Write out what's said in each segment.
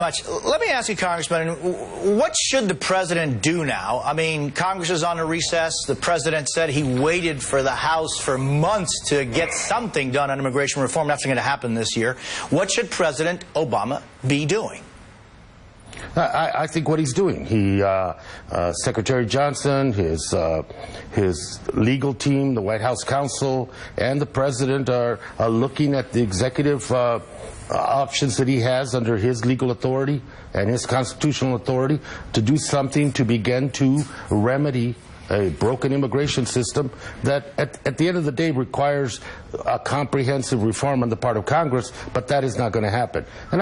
Let me ask you, Congressman, what should the president do now? I mean, Congress is on a recess. The president said he waited for the House for months to get something done on immigration reform. Nothing going to happen this year. What should President Obama be doing? I think what he's doing. Secretary Johnson, his legal team, the White House counsel, and the president are looking at the executive options that he has under his legal authority and his constitutional authority to do something to begin to remedy a broken immigration system that at the end of the day requires a comprehensive reform on the part of Congress, but that is not going to happen. And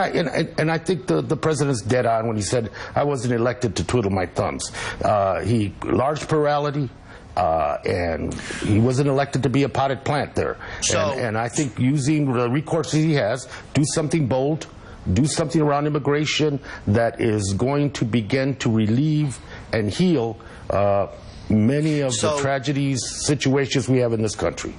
I think the president's dead on when he said, I wasn't elected to twiddle my thumbs. Large plurality, and he wasn't elected to be a potted plant there. And I think using the recourse he has, do something bold, do something around immigration that is going to begin to relieve and heal many of the tragedies, situations we have in this country.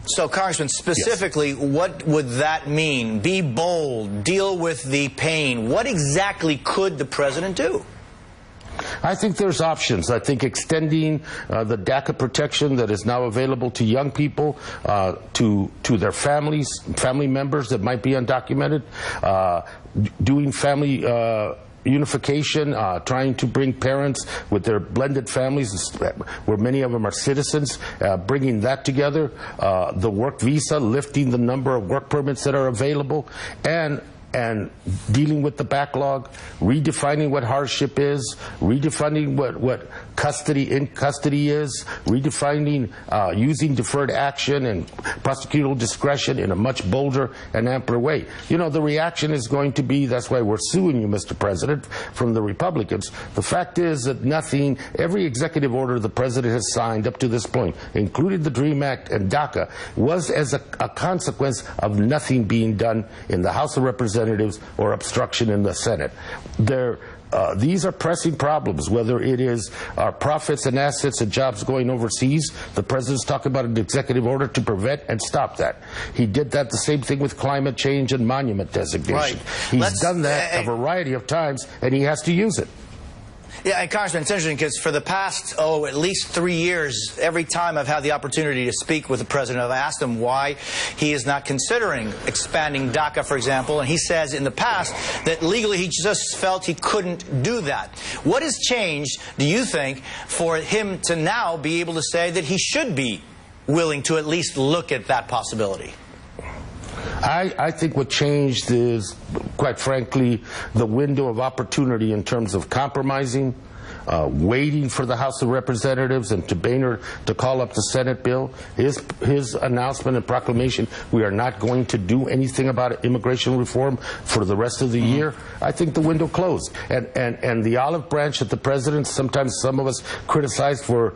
So, Congressman, specifically, yes, what would that mean? Be bold, deal with the pain. What exactly could the president do? I think there's options. I think extending the DACA protection that is now available to young people, to their families, family members that might be undocumented, doing family unification, trying to bring parents with their blended families, where many of them are citizens, bringing that together, the work visa, lifting the number of work permits that are available, and dealing with the backlog, redefining what hardship is, redefining what custody is, redefining using deferred action and prosecutorial discretion in a much bolder and ampler way. You know, the reaction is going to be, that's why we're suing you, Mr. President, from the Republicans. The fact is that every executive order the president has signed up to this point, including the DREAM Act and DACA, was as a consequence of nothing being done in the House of Representatives or obstruction in the Senate. These are pressing problems, whether it is our profits and assets and jobs going overseas. The president's talking about an executive order to prevent and stop that. He did that, the same thing with climate change and monument designation. Right. He's done that a variety of times, and he has to use it. Yeah, and Congressman, it's interesting because for the past, at least 3 years, every time I've had the opportunity to speak with the president, I've asked him why he is not considering expanding DACA, for example, and he says in the past that legally he just felt he couldn't do that. What has changed, do you think, for him to now be able to say that he should be willing to at least look at that possibility? I think what changed is, quite frankly, the window of opportunity in terms of compromising, waiting for the House of Representatives and to Boehner to call up the Senate bill. His announcement and proclamation, we are not going to do anything about immigration reform for the rest of the year. I think the window closed. And the olive branch that the president, sometimes some of us criticize for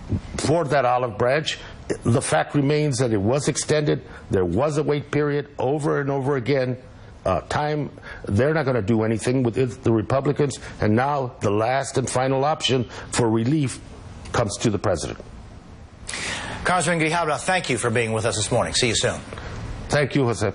that olive branch, the fact remains that it was extended. There was a wait period over and over again. They're not going to do anything with the Republicans, and now the last and final option for relief comes to the president. Congressman Grijalva, thank you for being with us this morning. See you soon. Thank you, Jose.